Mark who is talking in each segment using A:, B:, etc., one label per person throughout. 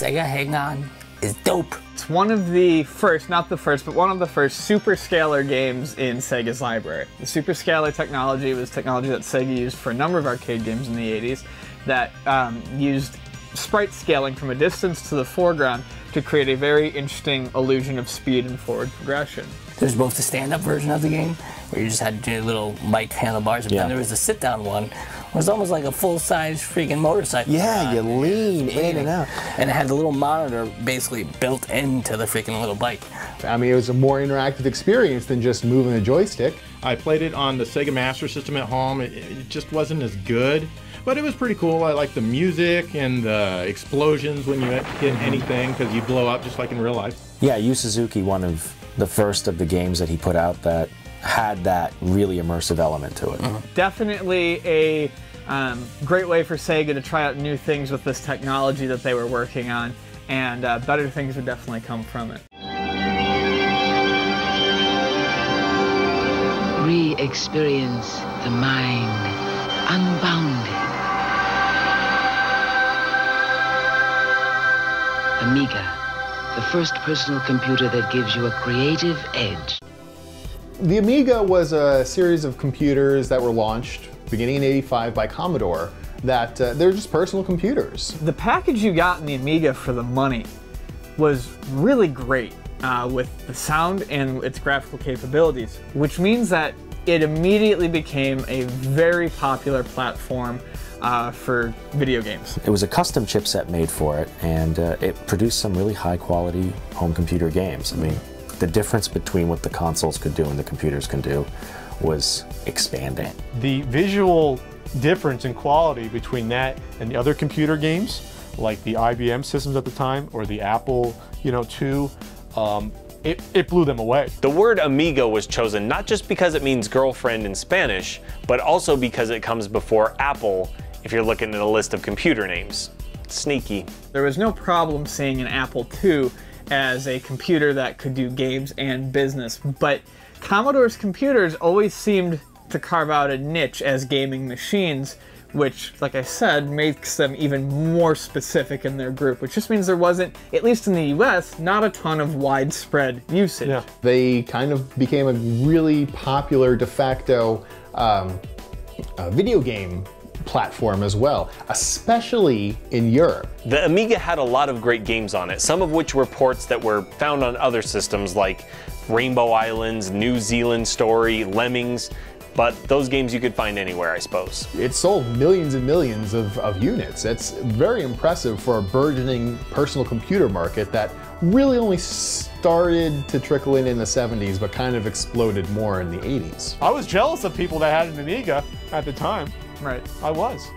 A: Sega Hang-On is dope.
B: It's one of the first, not the first, but one of the first superscalar games in Sega's library. The superscalar technology was technology that Sega used for a number of arcade games in the 80s that used sprite scaling from a distance to the foreground to create a very interesting illusion of speed and forward progression.
A: There's both the stand-up version of the game, where you just had to do little mic handlebars, but then there was the sit-down one, where it was almost like a full-size freaking motorcycle.
C: Yeah, you lean in and out.
A: And it had the little monitor basically built into the freaking little bike.
D: I mean, it was a more interactive experience than just moving a joystick.
E: I played it on the Sega Master System at home. It just wasn't as good, but it was pretty cool. I liked the music and the explosions when you hit anything, because you blow up just like in real life.
C: Yeah, Yu Suzuki, one of the first of the games that he put out that had that really immersive element to it.
B: Definitely a great way for Sega to try out new things with this technology that they were working on, and better things would definitely come from it.
F: Re-experience the mind, unbounded. Amiga, the first personal computer that gives you a creative edge.
D: The Amiga was a series of computers that were launched beginning in '85 by Commodore that they're just personal computers.
B: The package you got in the Amiga for the money was really great with the sound and its graphical capabilities, which means that it immediately became a very popular platform for video games.
C: It was a custom chipset made for it, and it produced some really high quality home computer games. I mean, the difference between what the consoles could do and the computers can do was expanding.
G: The visual difference in quality between that and the other computer games, like the IBM systems at the time, or the Apple, II, it blew them away.
H: The word Amiga was chosen not just because it means girlfriend in Spanish, but also because it comes before Apple if you're looking at a list of computer names. Sneaky.
B: There was no problem seeing an Apple II as a computer that could do games and business, but Commodore's computers always seemed to carve out a niche as gaming machines, which, like I said, makes them even more specific in their group, which just means there wasn't, at least in the US, not a ton of widespread usage.
G: Yeah.
D: They kind of became a really popular de facto video game platform as well, especially in Europe.
H: The Amiga had a lot of great games on it, some of which were ports that were found on other systems like Rainbow Islands, New Zealand Story, Lemmings, but those games you could find anywhere, I suppose.
D: It sold millions and millions of units. It's very impressive for a burgeoning personal computer market that really only started to trickle in the 70s, but kind of exploded more in the 80s.
G: I was jealous of people that had an Amiga at the time.
B: Right.
G: I was.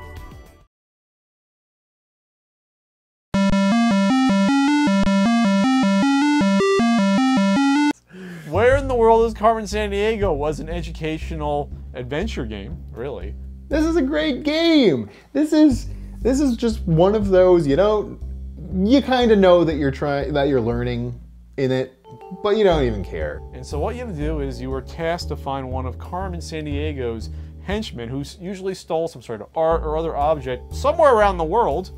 G: Where in the world is Carmen Sandiego was an educational adventure game, really.
D: This is a great game. This is just one of those, you kind of know that you're learning in it, but you don't even care.
G: And so what you have to do is you were tasked to find one of Carmen Sandiego's henchmen who usually stole some sort of art or other object somewhere around the world,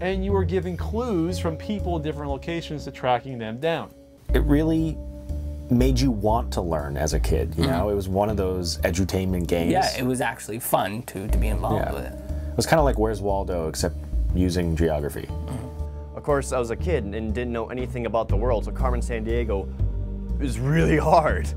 G: and you were giving clues from people in different locations to tracking them down.
C: It really made you want to learn as a kid, you know? It was one of those edutainment games.
A: Yeah, it was actually fun to be involved with it.
C: It was kind of like Where's Waldo, except using geography.
I: Of course, I was a kid and didn't know anything about the world, so Carmen Sandiego was really hard.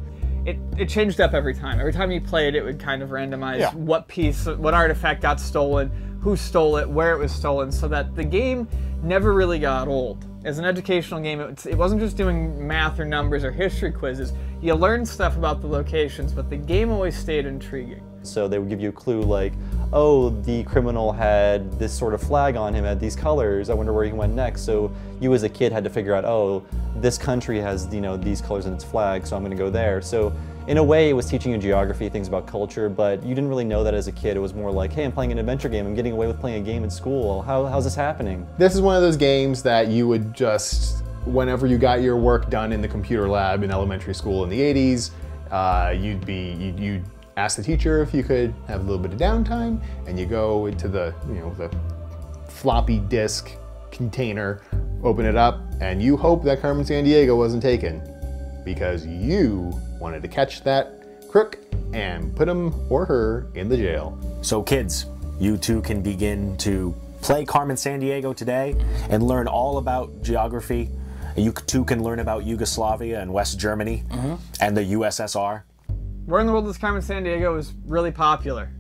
B: It changed up every time. Every time you played, it would kind of randomize what artifact got stolen, who stole it, where it was stolen, so that the game never really got old. As an educational game, it wasn't just doing math or numbers or history quizzes. You learned stuff about the locations, but the game always stayed intriguing.
J: So they would give you a clue like, oh, the criminal had this sort of flag on him, had these colors, I wonder where he went next. So you as a kid had to figure out, oh, this country has, these colors in its flag, so I'm gonna go there. So in a way, it was teaching you geography, things about culture, but you didn't really know that as a kid. It was more like, hey, I'm playing an adventure game, I'm getting away with playing a game in school. How's this happening?
D: This is one of those games that you would just, whenever you got your work done in the computer lab in elementary school in the 80s, you'd ask the teacher if you could have a little bit of downtime, and you go into the, the floppy disk container, open it up, and you hope that Carmen Sandiego wasn't taken because you wanted to catch that crook and put him or her in the jail.
C: So kids, you too can begin to play Carmen Sandiego today and learn all about geography. You too can learn about Yugoslavia and West Germany and the USSR.
B: Where in the World is Carmen Sandiego was really popular,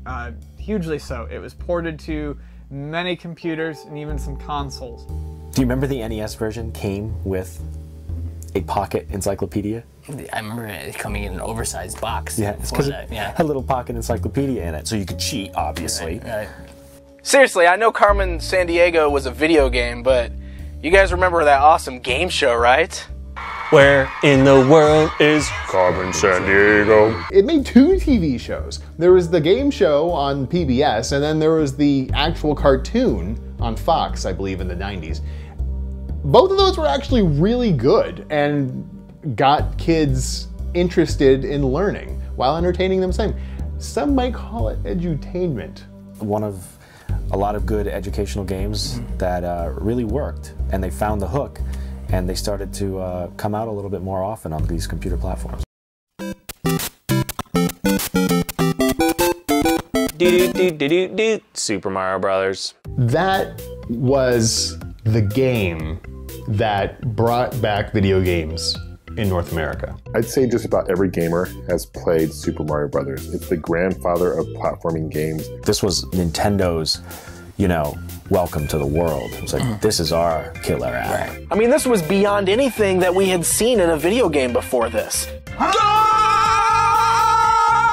B: hugely so. It was ported to many computers and even some consoles.
C: Do you remember the NES version came with a pocket encyclopedia?
A: I remember it coming in an oversized box.
C: Yeah, it's because it had a little pocket encyclopedia in it, so you could cheat, obviously.
A: Right.
K: Seriously, I know Carmen Sandiego was a video game, but you guys remember that awesome game show, right?
H: Where in the world is Carmen Sandiego?
D: It made 2 TV shows. There was the game show on PBS, and then there was the actual cartoon on Fox, I believe, in the 90s. Both of those were actually really good and got kids interested in learning while entertaining them same. Some might call it edutainment.
C: One of a lot of good educational games that really worked, and they found the hook, and they started to come out a little bit more often on these computer platforms.
H: Super Mario Brothers.
D: That was the game that brought back video games in North America.
L: I'd say just about every gamer has played Super Mario Brothers. It's the grandfather of platforming games.
C: This was Nintendo's, you know, welcome to the world. It was like, this is our killer app.
K: I mean, this was beyond anything that we had seen in a video game before this.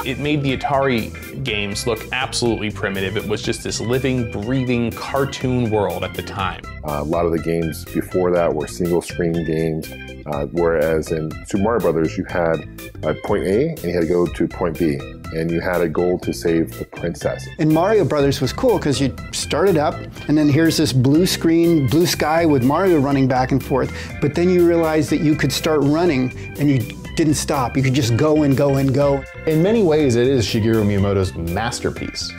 M: It made the Atari games look absolutely primitive. It was just this living, breathing cartoon world at the time.
L: A lot of the games before that were single screen games, whereas in Super Mario Brothers you had point A and you had to go to point B, and you had a goal to save the princess.
N: And Mario Brothers was cool because you started up and then here's this blue screen, blue sky with Mario running back and forth, but then you realized that you could start running and you didn't stop. You could just go and go and go.
D: In many ways, it is Shigeru Miyamoto's masterpiece.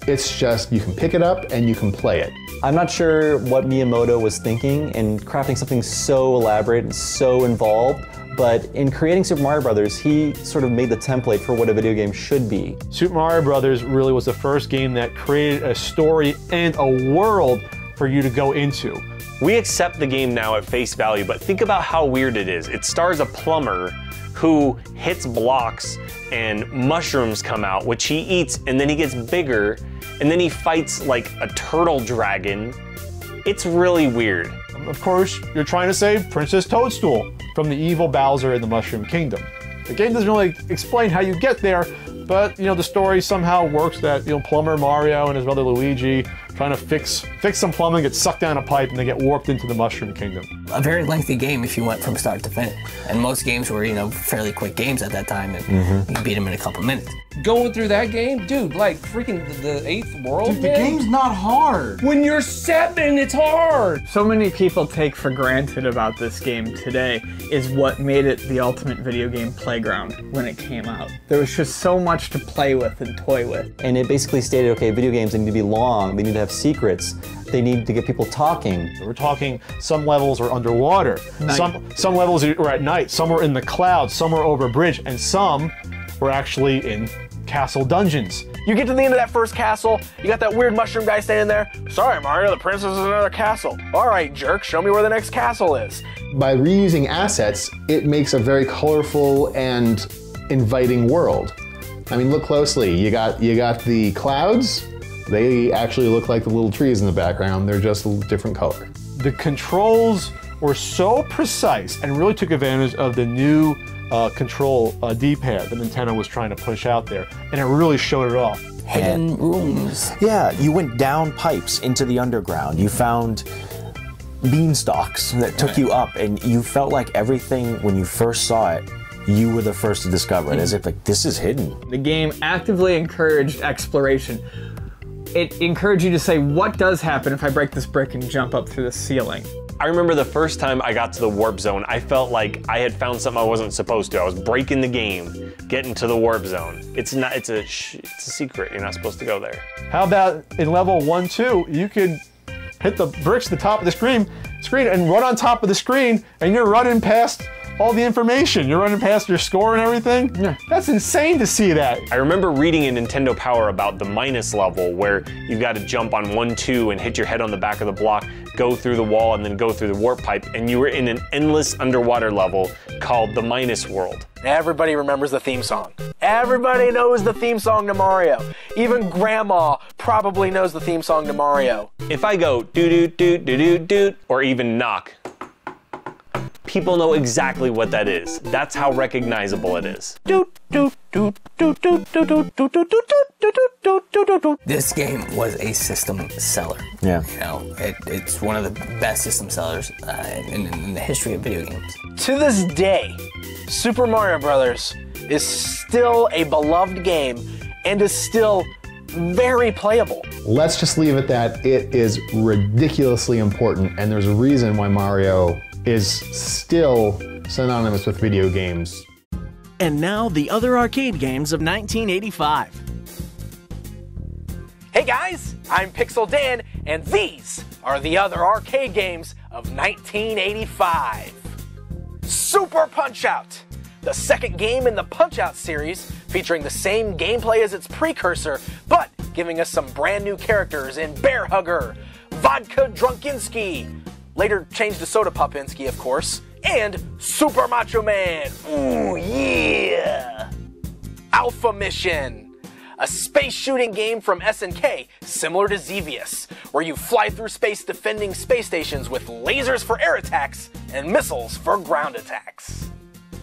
D: It's just, you can pick it up and you can play it.
J: I'm not sure what Miyamoto was thinking in crafting something so elaborate and so involved, but in creating Super Mario Brothers, he sort of made the template for what a video game should be.
G: Super Mario Brothers really was the first game that created a story and a world for you to go into.
H: We accept the game now at face value, but think about how weird it is. It stars a plumber who hits blocks and mushrooms come out, which he eats, and then he gets bigger, and then he fights like a turtle dragon. It's really weird.
G: Of course, you're trying to save Princess Toadstool from the evil Bowser in the Mushroom Kingdom. The game doesn't really explain how you get there, but you know, the story somehow works that, you know, plumber Mario and his brother Luigi trying to fix some plumbing, get sucked down a pipe, and they get warped into the Mushroom Kingdom.
A: A very lengthy game if you went from start to finish. And most games were, you know, fairly quick games at that time, and you could beat them in a couple minutes.
O: Going through that game, dude, like freaking the 8th world,
P: dude, the game's not hard.
O: When you're 7, it's hard.
B: So many people take for granted about this game today is what made it the ultimate video game playground when it came out. There was just so much to play with and toy with.
J: And it basically stated, okay, video games, they need to be long, they need to have secrets, they need to get people talking.
G: We're talking some levels are underwater, some levels are at night, some were in the clouds, some were over a bridge, and some were actually in castle dungeons.
K: You get to the end of that first castle, you got that weird mushroom guy standing there. Sorry, Mario, the princess is in another castle. All right, jerk, show me where the next castle is.
D: By reusing assets, it makes a very colorful and inviting world. I mean, look closely. You got the clouds. They actually look like the little trees in the background. They're just a different color.
G: The controls were so precise and really took advantage of the new control D-pad that Nintendo was trying to push out there, and it really showed it off.
A: Hidden rooms.
C: Yeah, you went down pipes into the underground. You found beanstalks that took you up, and you felt like everything, when you first saw it, you were the first to discover it, as if like, this is hidden.
B: The game actively encouraged exploration. It encouraged you to say, what does happen if I break this brick and jump up through the ceiling?
H: I remember the first time I got to the warp zone, I felt like I had found something I wasn't supposed to. I was breaking the game, getting to the warp zone. It's a secret. You're not supposed to go there.
G: How about in level 1, 2, you could hit the bricks at the top of the screen screen and run on top of the screen, and you're running past all the information. You're running past your score and everything. Yeah. That's insane to see that.
H: I remember reading in Nintendo Power about the minus level where you've got to jump on 1, 2 and hit your head on the back of the block, go through the wall, and then go through the warp pipe, and you were in an endless underwater level called the Minus World.
K: Everybody remembers the theme song. Everybody knows the theme song to Mario. Even Grandma probably knows the theme song to Mario.
H: If I go doo-doo-doo-doo-doo-doo, or even knock, people know exactly what that is. That's how recognizable it is.
A: This game was a system seller.
C: Yeah.
A: You know, it's one of the best system sellers in the history of video games.
K: To this day, Super Mario Bros. Is still a beloved game and is still very playable.
D: Let's just leave it that it is ridiculously important, and there's a reason why Mario is still synonymous with video games.
Q: And now the other arcade games of 1985.
K: Hey guys, I'm Pixel Dan, and these are the other arcade games of 1985. Super Punch-Out! The second game in the Punch-Out series, featuring the same gameplay as its precursor, but giving us some brand new characters in Bear Hugger, Vodka Drunkinski, later changed to Soda Popinski, of course, and Super Macho Man. Ooh, yeah! Alpha Mission, a space shooting game from SNK, similar to Xevious, where you fly through space defending space stations with lasers for air attacks and missiles for ground attacks.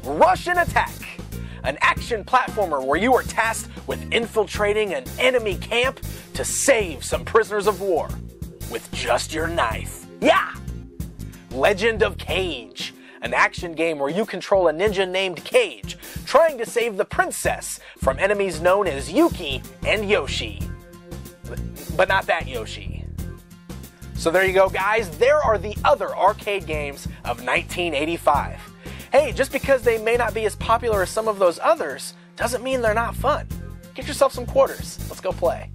K: Russian Attack, an action platformer where you are tasked with infiltrating an enemy camp to save some prisoners of war with just your knife. Yeah! Legend of Cage, an action game where you control a ninja named Cage, trying to save the princess from enemies known as Yuki and Yoshi. But not that Yoshi. So there you go, guys. There are the other arcade games of 1985. Hey, just because they may not be as popular as some of those others, doesn't mean they're not fun. Get yourself some quarters. Let's go play.